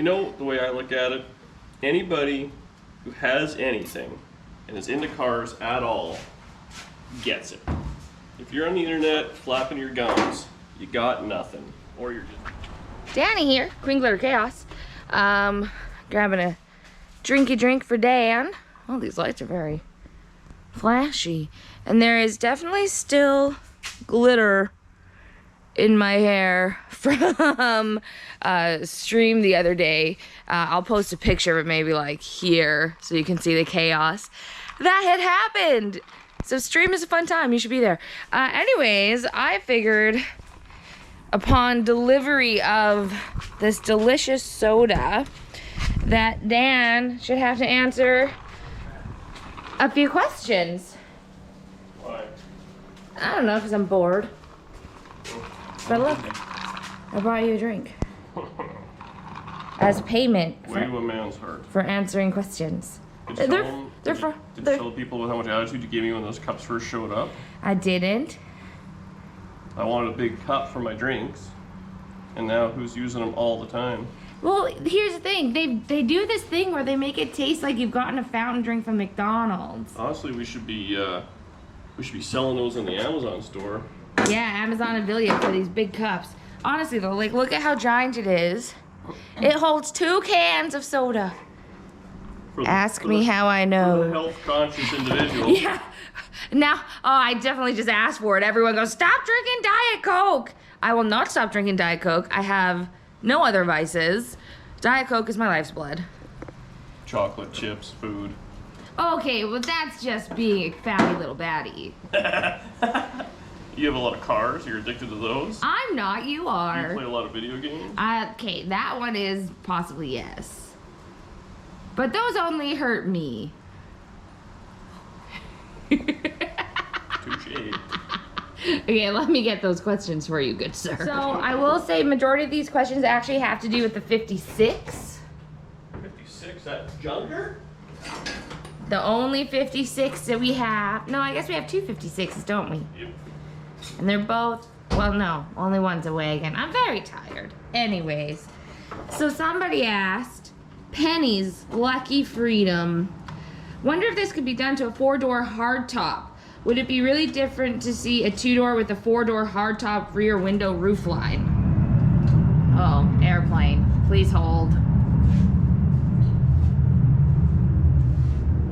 You know, the way I look at it, anybody who has anything and is into cars at all gets it. If you're on the internet flapping your gums, you got nothing. Or you're just... Danny here, Queen Glitter Chaos. Grabbing a drinky drink for Dan. Oh, these lights are very flashy. And there is definitely still glitter in my hair from a stream the other day. I'll post a picture of it maybe like here so you can see the chaos that had happened. So stream is a fun time, you should be there. Anyways, I figured upon delivery of this delicious soda that Dan should have to answer a few questions. Why? I don't know, because I'm bored. But look, I brought you a drink. As payment Way to a man's heart. for answering questions. Did you tell people how much attitude you gave me when those cups first showed up? I didn't. I wanted a big cup for my drinks, and now who's using them all the time? Well, here's the thing. They do this thing where they make it taste like you've gotten a fountain drink from McDonald's. Honestly, we should be selling those in the Amazon store. Yeah, Amazon affiliate for these big cups. Honestly though, like look at how giant it is. It holds 2 cans of soda. Ask me how I know. For the health-conscious individual. Yeah. Now, oh, I definitely just asked for it. Everyone goes, stop drinking Diet Coke. I will not stop drinking Diet Coke. I have no other vices. Diet Coke is my life's blood. Chocolate, chips, food. Okay, well that's just being a fatty little baddie. You have a lot of cars. You're addicted to those. I'm not, you are. You play a lot of video games. Okay, that one is possibly yes. But those only hurt me. Touche. Okay, let me get those questions for you, good sir. So I will say majority of these questions actually have to do with the 56. 56? That junker? The only 56 that we have. No, I guess we have 2 56s, don't we? Yep. And they're both, well, no, only one's a wagon. I'm very tired. Anyways, so somebody asked, Penny's Lucky Freedom. Wonder if this could be done to a 4-door hardtop. Would it be really different to see a 2-door with a 4-door hardtop rear window roofline? Oh, airplane. Please hold.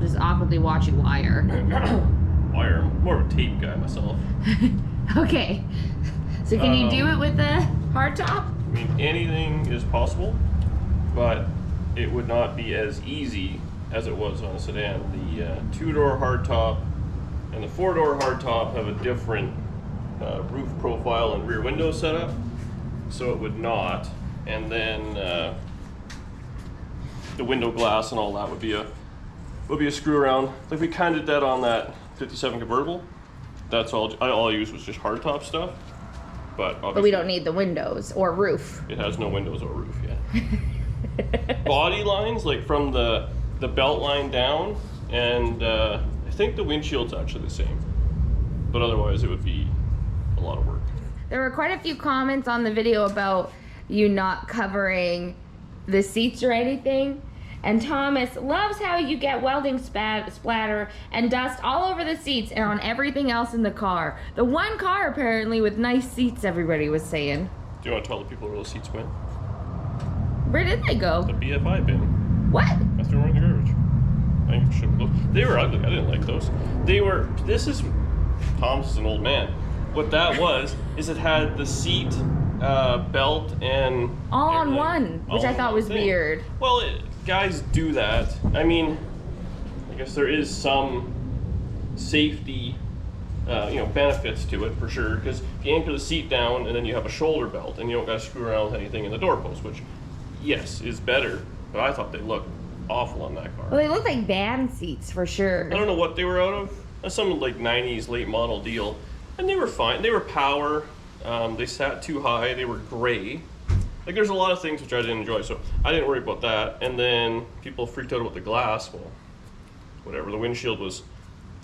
Just awkwardly watching wire. Wire. I'm more of a tape guy myself. Okay. So can you do it with a hardtop? I mean, anything is possible, but it would not be as easy as it was on a sedan. The 2-door hardtop and the 4-door hardtop have a different roof profile and rear window setup, so it would not. And then the window glass and all that would be a screw around. Like we kind of did that on that 57 convertible. That's all I used was just hardtop stuff. But we don't need the windows or roof. It has no windows or roof yet. Body lines, like from the belt line down, and I think the windshield's actually the same. But otherwise it would be a lot of work. There were quite a few comments on the video about you not covering the seats or anything. And Thomas loves how you get welding splatter and dust all over the seats and on everything else in the car. The one car apparently with nice seats, everybody was saying. Do you want to tell the people where those seats went? Where did they go? The BFI bin. What? I threw them right in the garbage. I think ship those. They were ugly. I didn't like those. Tom's is an old man. What that was is it had the seat, belt, and all on one, which I thought was weird. Well, guys do that. I mean, I guess there is some safety, benefits to it for sure. Because if you anchor the seat down and then you have a shoulder belt and you don't got to screw around with anything in the doorpost, which, yes, is better. But I thought they looked awful on that car. Well, they look like band seats for sure. I don't know what they were out of. That's some like 90s late model deal. And they were fine. They were power. They sat too high. They were gray. Like there's a lot of things which I didn't enjoy, so I didn't worry about that. And then people freaked out about the glass. Well, whatever. The windshield was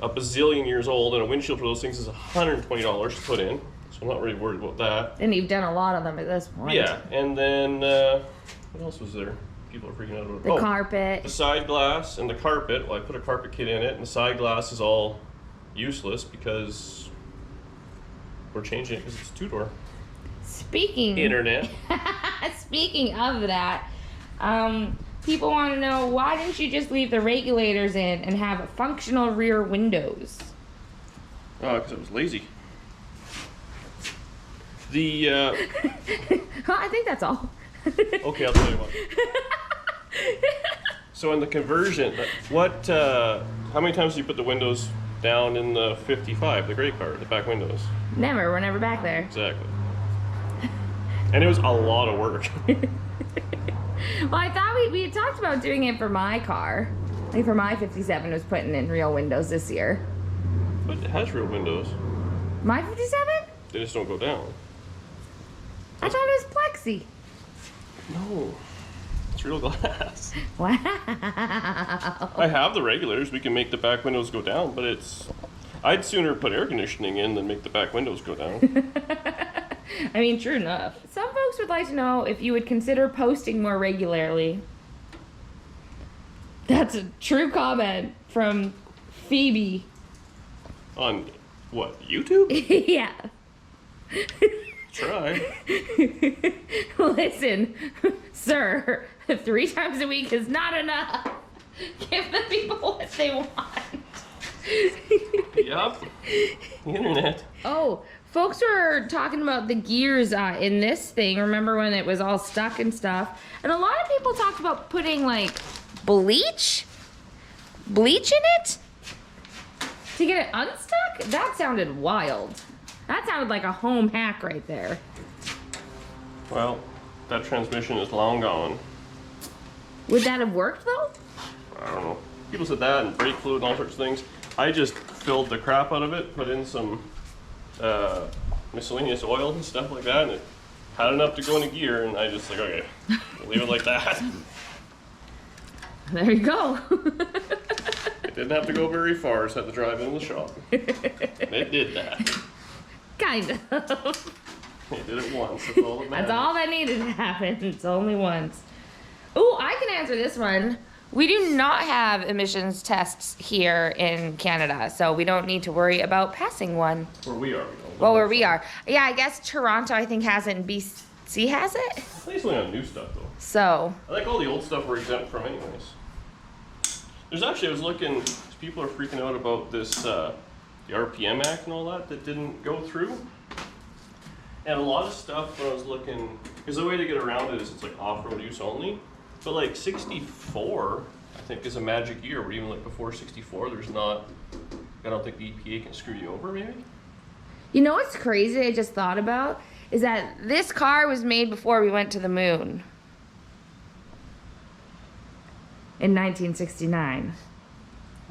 a bazillion years old, and a windshield for those things is $120 to put in. So I'm not really worried about that. And you've done a lot of them at this point. Yeah. And then what else was there? people are freaking out about. The carpet. The side glass and the carpet. Well, I put a carpet kit in it, and the side glass is all useless because we're changing it because it's a two-door. Speaking Internet. Speaking of that, people want to know, why didn't you just leave the regulators in and have functional rear windows? Oh, because I was lazy. The I think that's all. okay, I'll tell you what. So in the conversion, how many times do you put the windows down in the 55, the gray car, the back windows? Never. We're never back there. Exactly. And it was a lot of work. Well, I thought we had talked about doing it for my car. Like for my 57 was putting in real windows this year. But it has real windows. My 57? They just don't go down. I thought it was plexi. No. It's real glass. Wow. I have the regulars. We can make the back windows go down, but I'd sooner put air conditioning in than make the back windows go down. I mean, true enough. Some folks would like to know if you would consider posting more regularly. That's a true comment from Phoebe. On what, YouTube? Yeah. Try. Listen, sir, 3 times a week is not enough. Give the people what they want. Yup. The internet. Oh, folks were talking about the gears in this thing. Remember when it was all stuck and stuff? And a lot of people talked about putting like bleach in it to get it unstuck. That sounded wild. That sounded like a home hack right there. Well, that transmission is long gone. Would that have worked though? I don't know. People said that and brake fluid and all sorts of things. I just filled the crap out of it, put in some miscellaneous oil and stuff like that, and it had enough to go in a gear, and I just like, okay, we'll leave it like that. There you go. It didn't have to go very far, just had to drive in the shop. And it did that. Kind of. It did it once, that's all that matters. That's all that needed to happen. It's only once. Ooh, I can answer this one. We do not have emissions tests here in Canada, so we don't need to worry about passing one. Where we are, we don't. Well, where we are. Yeah, I guess Toronto, I think, has it, and BC has it. I think it's only on new stuff, though. So. I think all the old stuff we're exempt from anyways. There's actually, I was looking, people are freaking out about this, the RPM Act and all that didn't go through. And a lot of stuff when I was looking, because the way to get around it is it's like off-road use only. But like 64, I think, is a magic year where even like before 64, there's not, I don't think the EPA can screw you over maybe. You know what's crazy I just thought about? Is that this car was made before we went to the moon. In 1969.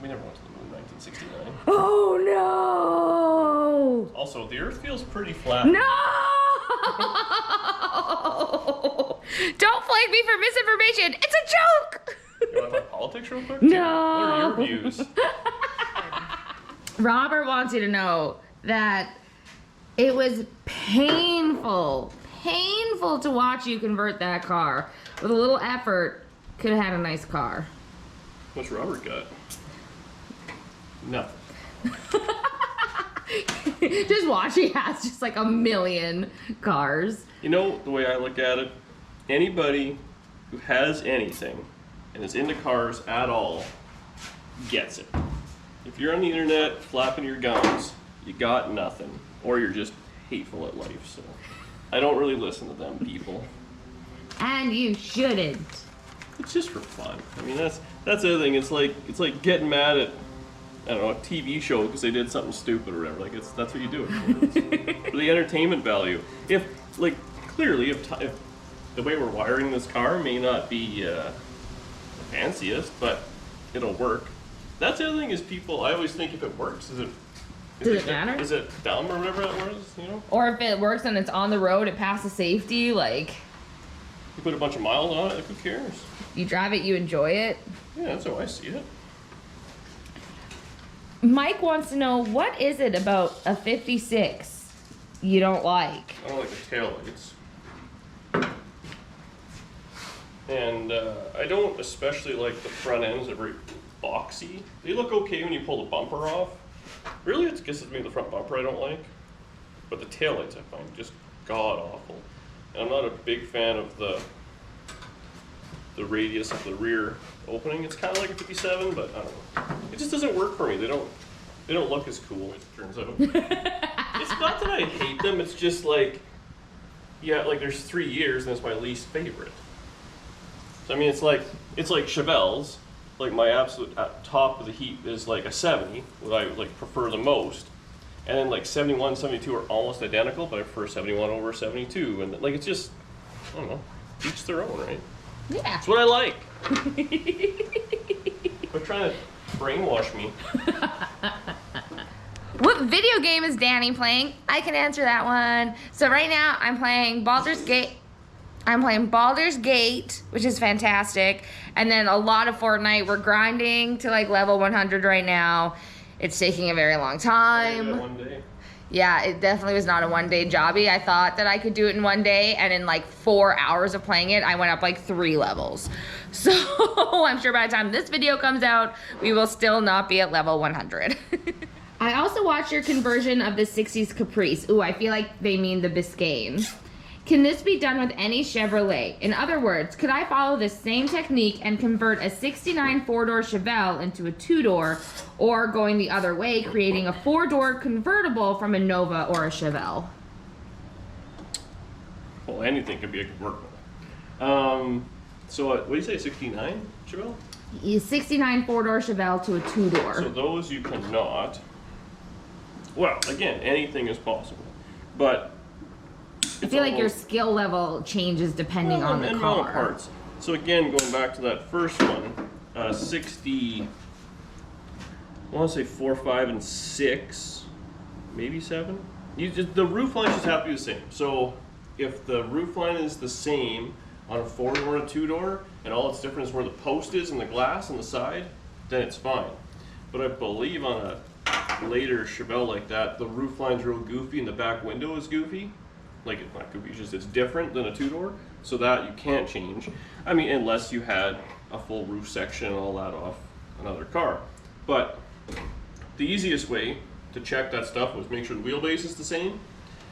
We never went to the moon in 1969. Oh no! Also, the Earth feels pretty flat. No! Don't flag me for misinformation. It's a joke. You want to talk politics real quick? No. What are your views? Robert wants you to know that it was painful to watch you convert that car. With a little effort, could have had a nice car. What's Robert got? Nothing. Just watch, he has just like a million cars. You know, the way I look at it, anybody who has anything and is into cars at all gets it. If you're on the internet flapping your gums, you got nothing. Or you're just hateful at life, so I don't really listen to them people. And you shouldn't. It's just for fun. I mean, that's the other thing. It's like getting mad at, I don't know, a TV show because they did something stupid or whatever. Like that's what you do it for. It's for the entertainment value. If like clearly if the way we're wiring this car may not be the fanciest, but it'll work. That's the other thing is people. I always think if it works, does it matter? Is it dumb or whatever that was? You know. Or if it works and it's on the road, it passes safety. Like you put a bunch of miles on it. Like, who cares? You drive it, you enjoy it. Yeah, that's how I see it. Mike wants to know, what is it about a 56 you don't like? I don't like the tail lights. And I don't especially like the front ends. They're very boxy. They look okay when you pull the bumper off. Really, it's just maybe the front bumper I don't like. But the taillights I find just god awful. And I'm not a big fan of the radius of the rear opening. It's kind of like a 57, but I don't know. It just doesn't work for me. They don't look as cool, it turns out. It's not that I hate them, it's just like, yeah, like there's 3 years and it's my least favorite. So I mean, it's like Chevelles. Like my absolute top of the heap is like a 70, what I like prefer the most. And then like 71, 72 are almost identical, but I prefer 71 over 72. And like, it's just, I don't know, each their own, right? Yeah. That's what I like. Quit trying to brainwash me. What video game is Danny playing? I can answer that one. So right now I'm playing Baldur's Gate. Which is fantastic. And then a lot of Fortnite. We're grinding to like level 100 right now. It's taking a very long time. One day. Yeah, it definitely was not a one-day jobby. I thought that I could do it in one day, and in like 4 hours of playing it, I went up like 3 levels. So I'm sure by the time this video comes out, we will still not be at level 100. I also watched your conversion of the 60s Caprice. Ooh, I feel like they mean the Biscayne. Can this be done with any Chevrolet? In other words, could I follow the same technique and convert a 69 4-door Chevelle into a 2-door, or going the other way, creating a 4-door convertible from a Nova or a Chevelle? Well, anything could be a convertible. So what do you say, 69 Chevelle? 69 4-door Chevelle to a 2-door. So those you cannot. Well, again, anything is possible, but I feel like your skill level changes depending on the and car. parts. So again, going back to that first one, 60. I want to say 4, 5, and 6, maybe 7. The roof lines just have to be the same. So if the roof line is the same on a 4-door and a 2-door, and all that's different is where the post is and the glass on the side, then it's fine. But I believe on a later Chevelle like that, the roof line's real goofy and the back window is goofy. Like, it's not goofy, it's just it's different than a 2-door, so that you can't change. I mean, unless you had a full roof section and all that off another car. But the easiest way to check that stuff was make sure the wheelbase is the same,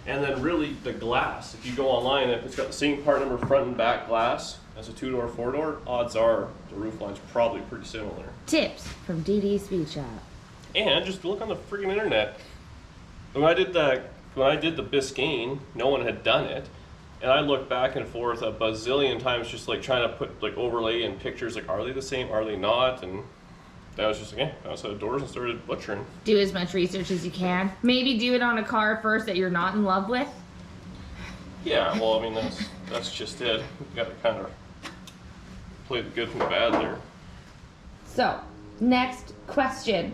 and then really the glass. If you go online, if it's got the same part number front and back glass as a 2-door, 4-door, odds are the roof line's probably pretty similar. Tips from DD Speed Shop. And just look on the freaking internet. When I did the Biscayne, no one had done it, and I looked back and forth a bazillion times, just like trying to put like overlay in pictures, like are they the same, are they not, and that was just again, I was out of doors and started butchering. Do as much research as you can. Maybe do it on a car first that you're not in love with. Yeah, well, I mean that's just it. You got to kind of play the good from the bad there. So, next question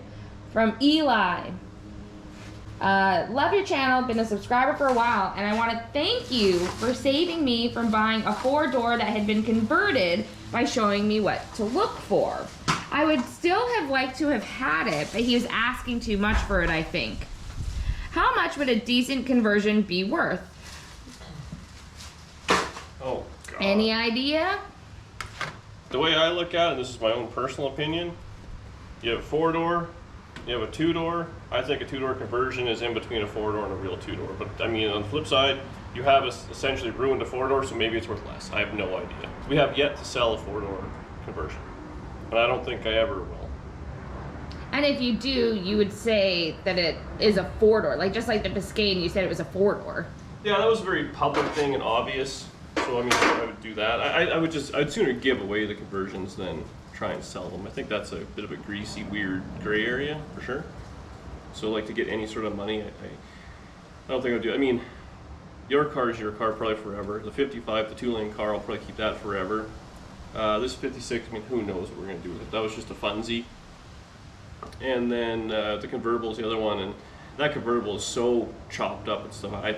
from Eli. Love your channel, been a subscriber for a while, and I want to thank you for saving me from buying a 4-door that had been converted by showing me what to look for. I would still have liked to have had it, but he was asking too much for it, I think. How much would a decent conversion be worth? Oh, God. Any idea? The way I look at it, this is my own personal opinion, you have a 4-door, you have a 2-door. I think a 2-door conversion is in between a 4-door and a real 2-door. But I mean, on the flip side, you have essentially ruined a 4-door, so maybe it's worth less. I have no idea. We have yet to sell a 4-door conversion, and I don't think I ever will. And if you do, you would say that it is a 4-door. Like, just like the Biscayne, you said it was a 4-door. Yeah, that was a very public thing and obvious. So I mean, I would do that. I'd sooner give away the conversions than try and sell them. I think that's a bit of a greasy, weird gray area for sure. So like to get any sort of money, I don't think I'd do it. I mean, your car is your car probably forever. The 55, the 2-lane car, I'll probably keep that forever. This 56, I mean, who knows what we're gonna do with it. That was just a funsie. And then the convertible is the other one, and that convertible is so chopped up and stuff. I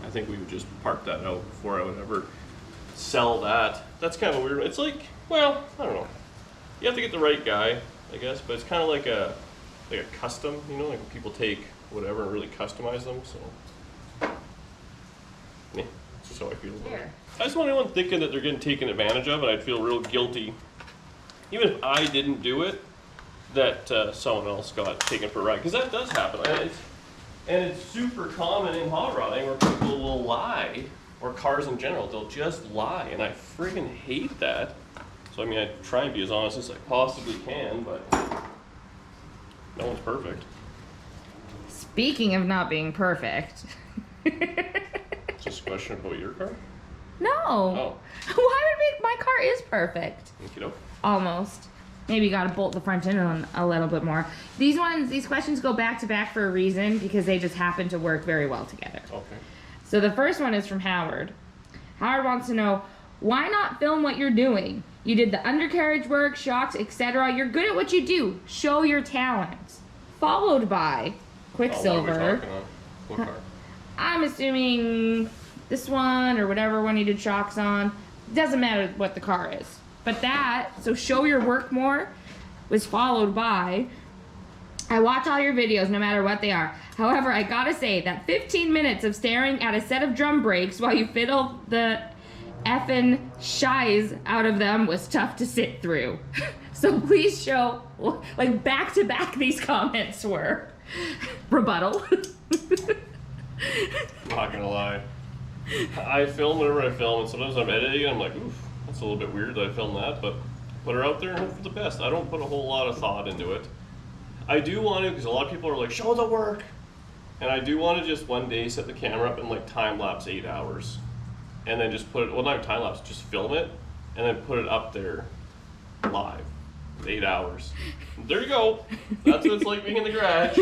think we would just park that out before I would ever sell that. That's kind of weird. It's like, well, I don't know. You have to get the right guy, I guess, but it's kind of like a custom, you know, like when people take whatever and really customize them. So, yeah, Just how I feel about it. Here. I just want anyone thinking that they're getting taken advantage of, and I'd feel real guilty, even if I didn't do it, that someone else got taken for a ride. Because that does happen. And it's super common in hot rodding where people will lie, or cars in general, they'll just lie, and I friggin' hate that. So I mean, I try and be as honest as I possibly can, but no one's perfect. Speaking of not being perfect. Just a question about your car? No. Oh. Why would my car is perfect? Okey doke. Almost. Maybe you gotta bolt the front end on a little bit more. These questions go back to back for a reason because they just happen to work very well together. Okay. So the first one is from Howard. Howard wants to know, why not film what you're doing? You did the undercarriage work, shocks, etc. You're good at what you do. Show your talent. Followed by Quicksilver. Oh, what are we talking on? What car? I'm assuming this one or whatever one you did shocks on. Doesn't matter what the car is. But that, so show your work more, was followed by, I watch all your videos no matter what they are. However, I gotta say that 15 minutes of staring at a set of drum brakes while you fiddle the effing shies out of them was tough to sit through. So please show, like back to back these comments were. Rebuttal. Not gonna lie. I film whenever I film, and sometimes I'm editing and I'm like, oof, that's a little bit weird that I filmed that, but put her out there and hope for the best. I don't put a whole lot of thought into it. I do want to, because a lot of people are like, show the work. And I do want to just one day set the camera up and like time lapse 8 hours. And then just put it, well, not time lapse, just film it and then put it up there live. 8 hours. There you go. That's what it's like being in the garage.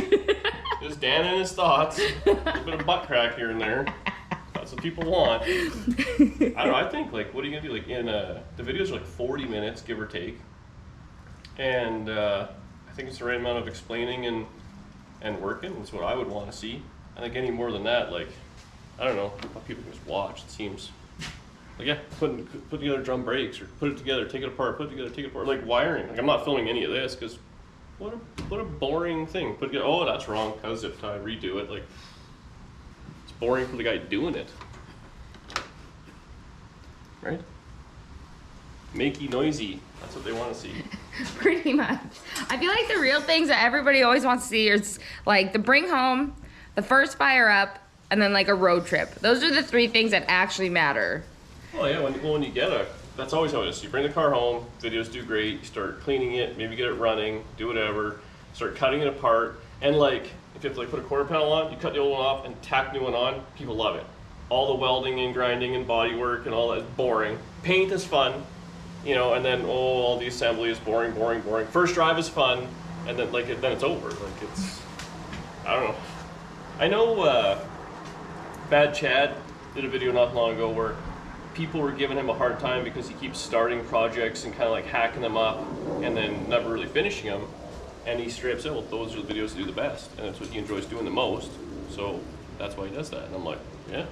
Just Dan and his thoughts. A little bit of butt crack here and there. That's what people want. I don't know, I think like, what are you gonna do? Like the videos are like 40 minutes, give or take. And I think it's the right amount of explaining and working. That's what I would want to see. I think any more than that, like, I don't know, how people can just watch, it seems. Like, yeah, put together drum brakes, or put it together, take it apart, put it together, take it apart. Like wiring. Like I'm not filming any of this because what a boring thing. Put together, oh, that's wrong, because if I redo it, like, it's boring for the guy doing it. Right? Makey, noisy. That's what they want to see. Pretty much. I feel like the real things that everybody always wants to see is like the bring home, the first fire up, and then like a road trip. Those are the 3 things that actually matter. Oh yeah, when you get that's always how it is. You bring the car home, videos do great, you start cleaning it, maybe get it running, do whatever, start cutting it apart, and like, if you have to like put a quarter panel on, you cut the old one off and tack new one on, people love it. All the welding and grinding and body work and all that is boring. Paint is fun, you know, and then, all the assembly is boring, boring, boring. First drive is fun, and then like then it's over. Like it's, I don't know. I know Bad Chad did a video not long ago where people were giving him a hard time because he keeps starting projects and kind of like hacking them up and then never really finishing them. And he straight up said, well, those are the videos that do the best, and that's what he enjoys doing the most. So that's why he does that. And I'm like, yeah.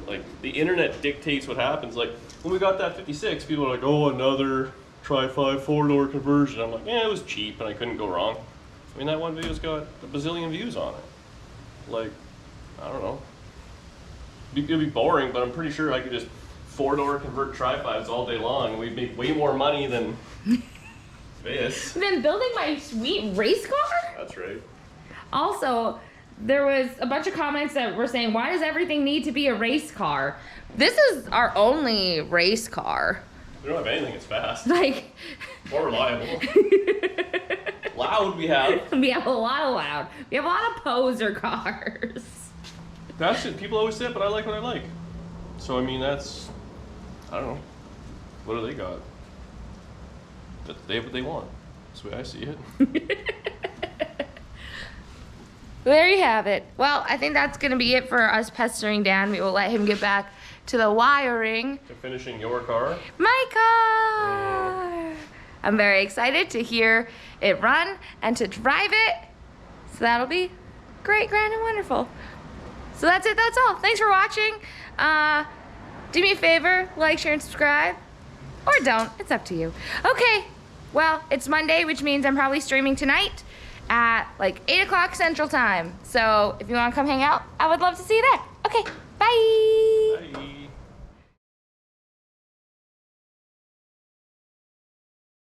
Like the internet dictates what happens. Like when we got that 56, people were like, oh, another Tri-5 4-door conversion. I'm like, yeah, it was cheap and I couldn't go wrong. I mean, that one video's got a bazillion views on it. Like, I don't know. It'd be boring, but I'm pretty sure I could just 4-door convert Tri-5s all day long. We'd make way more money than this. Then building my sweet race car? That's right. Also, there was a bunch of comments that were saying, why does everything need to be a race car? This is our only race car. We don't have anything that's fast. Like, or reliable. Loud we have. We have a lot of loud. We have a lot of poser cars. That's it. People always say it, but I like what I like. So, I mean, that's, I don't know. What do they got? They have what they want. That's the way I see it. There you have it. Well, I think that's going to be it for us pestering Dan. We will let him get back to the wiring. To finishing your car. My car! I'm very excited to hear it run and to drive it. So that'll be great, grand, and wonderful. So that's it. That's all. Thanks for watching. Do me a favor, like, share, and subscribe. Or don't. It's up to you. Okay. Well, it's Monday, which means I'm probably streaming tonight at like 8 o'clock Central Time. So if you want to come hang out, I would love to see you there. Okay. Bye. Bye.